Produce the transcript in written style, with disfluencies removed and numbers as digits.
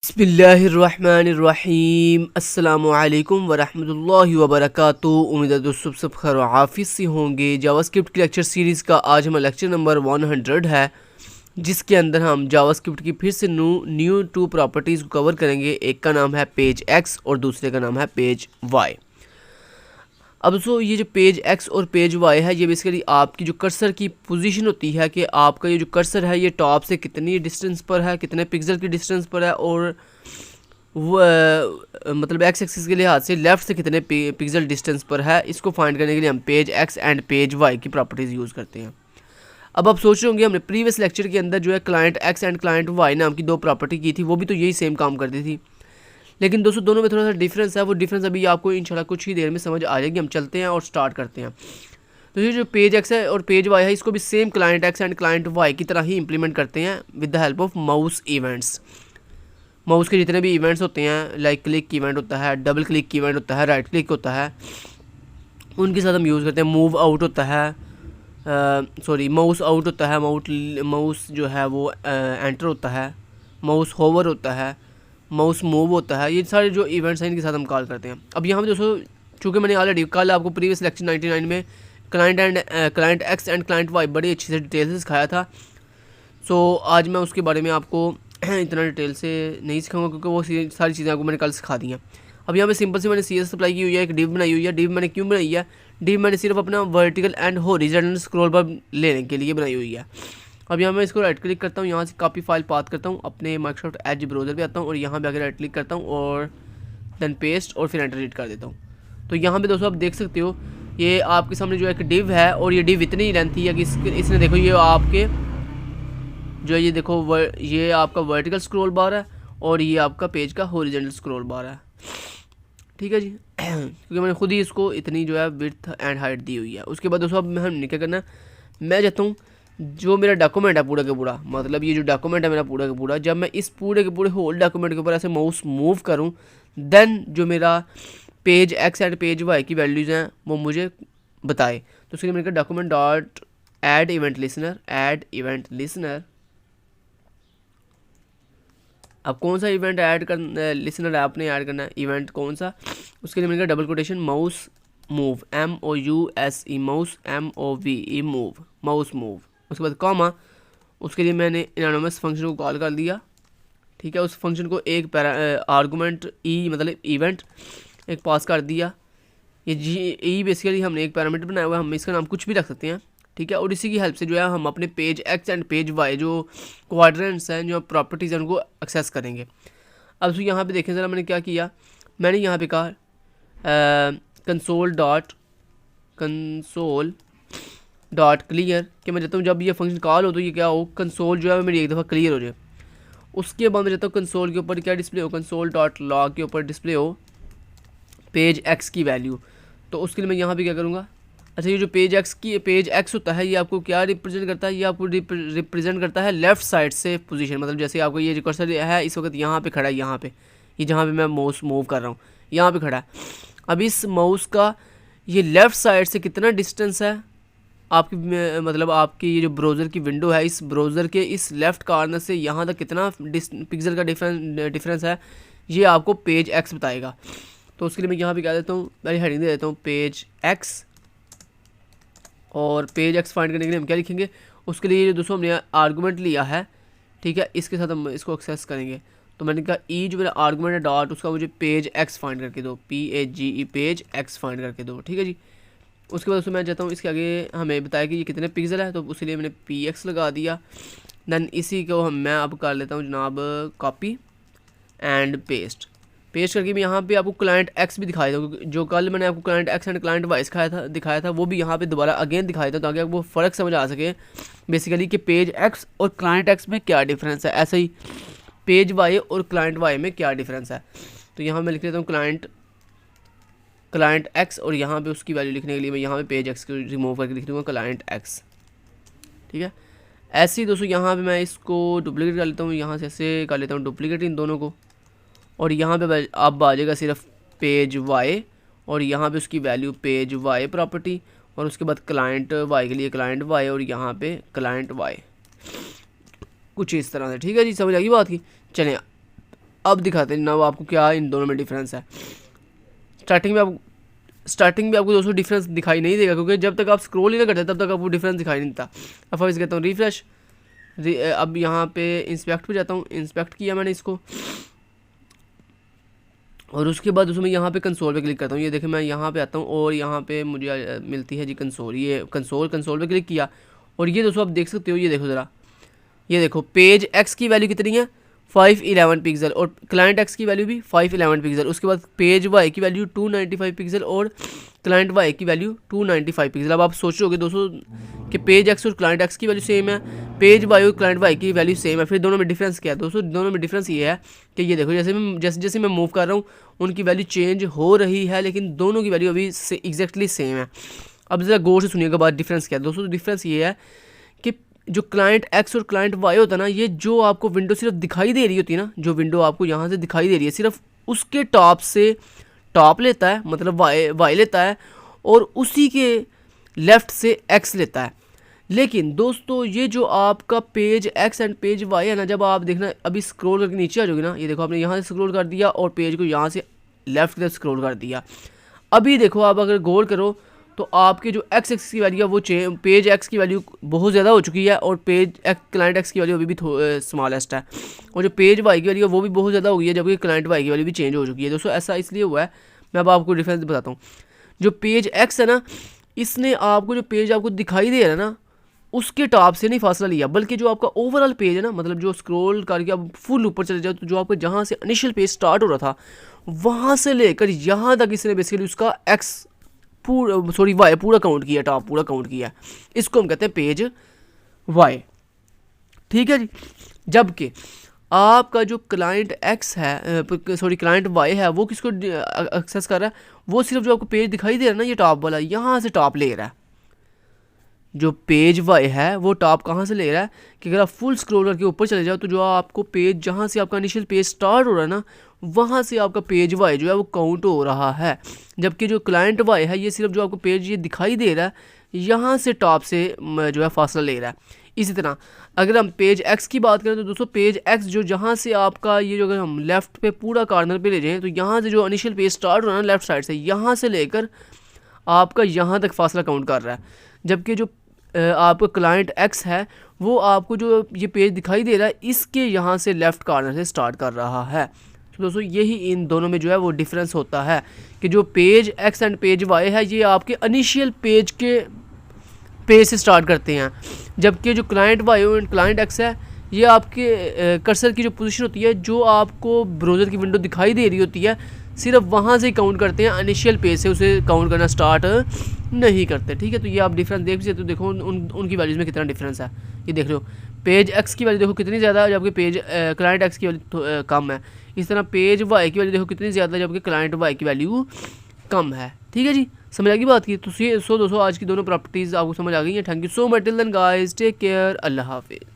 बिस्मिल्लाहिर्रहमानिर्रहीम अस्सलामुअलैकुम वरहमतुल्लाहि वबरकातुहू। उम्मीद है दोस्तों सब खैर हाफिज़ से होंगे। जावास्क्रिप्ट की लेक्चर सीरीज़ का आज हमारा लेक्चर नंबर 100 है, जिसके अंदर हम जावास्क्रिप्ट की फिर से न्यू टू प्रॉपर्टीज़ को कवर करेंगे। एक का नाम है पेज एक्स और दूसरे का नाम है पेज वाई। अब दोस्तों ये जो पेज एक्स और पेज वाई है, ये बेसिकली आपकी जो कर्सर की पोजीशन होती है कि आपका ये जो कर्सर है ये टॉप से कितनी डिस्टेंस पर है, कितने पिक्सल की डिस्टेंस पर है, और वो मतलब एक्स एक्सिस के लिहाज से लेफ़्ट से कितने पिक्सल डिस्टेंस पर है। इसको फाइंड करने के लिए हम page X and page Y की प्रॉपर्टीज़ यूज़ करते हैं। अब आप सोच रहे होंगे हमने प्रीवियस लेक्चर के अंदर जो है client X and client Y नाम की दो प्रॉपर्टी की थी, वो भी तो यही सेम काम करती थी। लेकिन दोस्तों दोनों में थोड़ा सा डिफरेंस है। वो डिफरेंस अभी आपको इंशाल्लाह कुछ ही देर में समझ आ जाएगी। हम चलते हैं और स्टार्ट करते हैं। तो ये जो पेज एक्स है और पेज वाई है, इसको भी same client X and client Y की तरह ही इंप्लीमेंट करते हैं with the help of mouse events. Mouse के जितने भी इवेंट्स होते हैं, लाइक क्लिक की इवेंट होता है, डबल क्लिक की इवेंट होता है, राइट क्लिक होता है, उनके साथ हम यूज़ करते हैं। मूव आउट होता है, माउस आउट होता है, माउस जो है वो एंटर होता है, माउस होवर होता है, माउस मूव होता है। ये सारे जो इवेंट्स हैं इनके साथ हम कॉल करते हैं। अब यहाँ पे दोस्तों चूँकि मैंने ऑलरेडी कल आपको प्रीवियस लेक्चर 99 में client X and client Y बड़ी अच्छी से डिटेल से सिखाया था। सो आज मैं उसके बारे में आपको इतना डिटेल से नहीं सिखाऊंगा, क्योंकि वो सारी चीज़ें आपको मैंने कल सिखा दी हैं। अब यहाँ पे सिंपल से मैंने CS अप्लाई की हुई है, एक डिव बनाई हुई है। डिव मैंने क्यों बनाई है? डिव मैंने सिर्फ अपना वर्टिकल एंड हॉरिजॉन्टल स्क्रॉल बार लेने के लिए बनाई हुई है। अब यहाँ मैं इसको राइट क्लिक करता हूँ, यहाँ से कॉपी फाइल पाथ करता हूँ, अपने माइक्रोसॉफ्ट एज ब्राउज़र पे आता हूँ और यहाँ पे आकर राइट क्लिक करता हूँ और देन पेस्ट और फिर एंटर हिट कर देता हूँ। तो यहाँ पे दोस्तों आप देख सकते हो ये आपके सामने जो एक डिव है, और ये डिव इतनी लेंथी है कि इसने देखो ये आपके जो ये देखो ये आपका वर्टिकल स्क्रॉल बार है और ये आपका पेज का हॉरिजॉन्टल स्क्रॉल बार है। ठीक है जी क्योंकि मैंने खुद ही इसको इतनी जो है विड्थ एंड हाइट दी हुई है। उसके बाद दोस्तों अब हमने क्या करना है, मैं चाहता हूँ जो मेरा डॉक्यूमेंट है पूरा का पूरा, मतलब ये जो डॉक्यूमेंट है मेरा पूरा का पूरा, जब मैं इस पूरे के पूरे होल डॉक्यूमेंट के ऊपर ऐसे माउस मूव करूं, देन जो मेरा page X and page Y की वैल्यूज़ हैं वो मुझे बताए। तो उसके लिए मैंने कहा document dot add event listener. अब कौन सा इवेंट ऐड कर लिसनर आपने ऐड करना है, इवेंट कौन सा? उसके लिए मैंने कहा double quotation mouse move MOUSE mouse MOVE move, mouse move. उसके बाद कॉमा, उसके लिए मैंने एनोनिमस फंक्शन को कॉल कर दिया। ठीक है, उस फंक्शन को एक आर्गूमेंट मतलब इवेंट एक पास कर दिया। ये बेसिकली हमने एक पैरामीटर बनाया हुआ है, हम इसका नाम कुछ भी रख सकते हैं। ठीक है, और इसी की हेल्प से जो है हम अपने page X and page Y जो क्वाड्रेंट्स हैं, जो प्रॉपर्टीज़ हैं, उनको एक्सेस करेंगे। अब यहाँ पे देखें ज़रा मैंने क्या किया, मैंने यहाँ पे कहा कंसोल डॉट क्लियर कि मैं चाहता हूँ जब ये फंक्शन कॉल हो तो ये क्या हो, कंसोल जो है मेरी एक दफ़ा क्लियर हो जाए। उसके बाद मैं चाहता हूँ कंसोल के ऊपर क्या डिस्प्ले हो, कंसोल डॉट लॉग के ऊपर डिस्प्ले हो पेज एक्स की वैल्यू। तो उसके लिए मैं यहाँ पे क्या करूँगा, अच्छा ये जो पेज एक्स होता है ये आपको क्या रिप्रेजेंट करता है, ये आपको रिप्रेजेंट करता है लेफ़्ट साइड से पोजीशन। मतलब जैसे आपको ये जो कर्सर है इस वक्त यहाँ पे खड़ा है, यहाँ पे ये जहाँ पे मैं माउस मूव कर रहा हूँ यहाँ पे खड़ा है। अब इस माउस का ये लेफ़्ट साइड से कितना डिस्टेंस है आपकी, मतलब आपकी ये जो ब्राउज़र की विंडो है, इस ब्राउज़र के इस लेफ़्ट कॉर्नर से यहाँ तक कितना पिक्सल का डिफरेंस है, ये आपको पेज एक्स बताएगा। तो उसके लिए मैं यहाँ पे क्या देता हूँ, पहले हेडिंग दे देता हूँ पेज एक्स, और पेज एक्स फाइंड करने के लिए हम क्या लिखेंगे, उसके लिए दोस्तों हमने आर्गूमेंट लिया है। ठीक है, इसके साथ हम इसको एक्सेस करेंगे। तो मैंने कहा जो मेरा आर्गूमेंट है डॉट, उसका मुझे पेज एक्स फाइंड करके दो, PAGE पेज एक्स फाइंड करके दो। ठीक है जी, उसके बाद दोस्तों मैं चाहता हूँ इसके आगे हमें बताया कि ये कितने पिक्सल है, तो उसके लिए मैंने PX लगा दिया। दैन इसी को मैं अब कर लेता हूँ जनाब कॉपी एंड पेस्ट करके मैं यहाँ पे आपको क्लाइंट एक्स भी दिखाया था, जो कल मैंने आपको client X and client Y दिखाया था वो भी यहाँ पे दोबारा अगेन दिखाया था, ताकि आपको फ़र्क समझ आ सके बेसिकली कि पेज एक्स और क्लाइंट एक्स में क्या डिफरेंस है, ऐसे ही पेज वाई और क्लाइंट वाई में क्या डिफरेंस है। तो यहाँ मैं लिख लेता हूँ क्लाइंट एक्स, और यहाँ पे उसकी वैल्यू लिखने के लिए मैं यहाँ पे पेज एक्स को रिमूव करके लिख दूँगा क्लाइंट एक्स। ठीक है, ऐसे ही दोस्तों यहाँ पे मैं इसको डुप्लीकेट कर लेता हूँ, यहाँ से ऐसे कर लेता हूँ डुप्लीकेट इन दोनों को, और यहाँ पे अब आ जाएगा सिर्फ पेज वाई, और यहाँ पे उसकी वैल्यू पेज वाई प्रॉपर्टी, और उसके बाद क्लाइंट वाई के लिए क्लाइंट वाई, और यहाँ पे क्लाइंट वाई, कुछ इस तरह से। ठीक है जी, समझ आ गई बात की। चलें अब दिखाते हैं जनाब आपको क्या इन दोनों में डिफरेंस है। स्टार्टिंग में आपको दोस्तों डिफरेंस दिखाई नहीं देगा, क्योंकि जब तक आप स्क्रॉल ही ना करते तब तक आपको डिफरेंस दिखाई नहीं देता। अब इसे कहता हूँ रिफ्रेश। अब यहाँ पे इंस्पेक्ट पे जाता हूँ, इंस्पेक्ट किया मैंने इसको, और उसके बाद उसमें यहाँ पे कंसोल पे क्लिक करता हूँ। ये देखें मैं यहाँ पे आता हूँ और यहाँ पे मुझे मिलती है जी कंसोल। ये कंसोल पे क्लिक किया और ये दोस्तों आप देख सकते हो, ये देखो ज़रा, ये देखो पेज एक्स की वैल्यू कितनी है 511 पिक्सल और क्लाइंट एक्स की वैल्यू भी 511 पिक्सल। उसके बाद पेज वाई की वैल्यू 295 पिक्सल और क्लाइंट वाई की वैल्यू 295 पिक्सल। अब आप सोच रहे होगे दोस्तों कि पेज एक्स और क्लाइंट एक्स की वैल्यू सेम है, पेज वाई और क्लाइंट वाई की वैल्यू सेम है, फिर दोनों में डिफरेंस क्या है? दोस्तों दोनों में डिफरेंस ये है कि ये देखो जैसे मैं मूव कर रहा हूँ उनकी वैल्यू चेंज हो रही है, लेकिन दोनों की वैल्यू अभी एग्जैक्टली सेम है। अब ज़रा गौर से सुनिएगा बात, डिफरेंस क्या है दोस्तों? डिफरेंस ये है कि जो क्लाइंट एक्स और क्लाइंट वाई होता है ना, ये जो आपको विंडो सिर्फ दिखाई दे रही होती है ना, जो विंडो आपको यहाँ से दिखाई दे रही है, सिर्फ उसके टॉप से टॉप लेता है, मतलब वाई लेता है, और उसी के लेफ़्ट से एक्स लेता है। लेकिन दोस्तों ये जो आपका page X and page Y है ना, जब आप देखना अभी स्क्रॉल करके नीचे आ जाओगे ना, ये देखो आपने यहाँ से स्क्रॉल कर दिया और पेज को यहाँ से लेफ़्ट की तरफ स्क्रॉल कर दिया। अभी देखो आप अगर गौर करो तो आपके जो एक्स एक्स की वैल्यू है वो पेज एक्स की वैल्यू बहुत ज़्यादा हो चुकी है और पेज क्लाइंट एक्स की वैल्यू अभी भी स्मॉलेस्ट है, और जो पेज वाई की वैल्यू है वो भी बहुत ज़्यादा हो गई है, जबकि क्लाइंट वाई की वैल्यू भी चेंज हो चुकी है। दोस्तों ऐसा इसलिए हुआ है, मैं अब आपको डिफरेंस बताता हूँ। जो पेज एक्स है ना, इसने आपको जो पेज आपको दिखाई दे रहा है ना, उसके टॉप से नहीं फासला लिया, बल्कि जो आपका ओवरऑल पेज है ना, मतलब जो स्क्रॉल करके आप फुल ऊपर चले जाओ तो जो आपको जहाँ से इनिशियल पेज स्टार्ट हो रहा था वहाँ से लेकर यहाँ तक इसने बेसिकली उसका एक्स वाई पूरा काउंट किया, टॉप पूरा काउंट किया। इसको हम कहते हैं पेज वाई, ठीक है जी। जबकि आपका जो क्लाइंट एक्स है क्लाइंट वाई है, वो किसको एक्सेस कर रहा है? वो सिर्फ जो आपको पेज दिखाई दे रहा है ना, ये टॉप वाला, यहाँ से टॉप ले रहा है। जो पेज वाई है वो टॉप कहाँ से ले रहा है कि अगर आप फुल स्क्रॉल करके ऊपर चले जाओ तो जो आपको पेज जहाँ से आपका इनिशियल पेज स्टार्ट हो रहा है ना, वहाँ से आपका पेज वाई जो है वो काउंट हो रहा है। जबकि जो क्लाइंट वाई है ये सिर्फ जो आपको पेज ये दिखाई दे रहा है, यहाँ से टॉप से जो है फासला ले रहा है। इसी तरह अगर हम पेज एक्स की बात करें तो दोस्तों पेज एक्स जो जहाँ से आपका ये जो अगर हम लेफ़्ट पे पूरा कॉर्नर पे ले जाएँ तो यहाँ से जो इनिशियल पेज स्टार्ट हो रहा है ना लेफ़्ट साइड से, यहाँ से लेकर आपका यहाँ तक फासला काउंट कर रहा है। जबकि जो आपका क्लाइंट एक्स है वो आपको जो ये पेज दिखाई दे रहा है इसके यहाँ से लेफ़्ट कॉर्नर से स्टार्ट कर रहा है। तो दोस्तों यही इन दोनों में जो है वो डिफरेंस होता है कि जो page X and page Y है ये आपके इनिशियल पेज के पेज से स्टार्ट करते हैं, जबकि जो client Y and client X है ये आपके कर्सर की जो पोजीशन होती है, जो आपको ब्राउज़र की विंडो दिखाई दे रही होती है, सिर्फ वहाँ से काउंट करते हैं, इनिशियल पेज से उसे काउंट करना स्टार्ट नहीं करते, ठीक है। तो ये आप डिफरेंस देख सकते हो, देखो उनकी वैल्यूज़ में कितना डिफरेंस है। ये देख लो पेज एक्स की वैल्यू देखो कितनी ज़्यादा है, जबकि पेज क्लाइंट एक्स की वैल्यू कम है। इस तरह पेज वाई की वैल्यू देखो कितनी ज़्यादा है, जबकि क्लाइंट वाई की वैल्यू कम है, ठीक है जी। समझ आ गई बात की? तो दोस्तों आज की दोनों प्रॉपर्टीज़ आपको समझ आ गई हैं। Thank you so much, till then guys, take care, अल्लाह हाफिज़।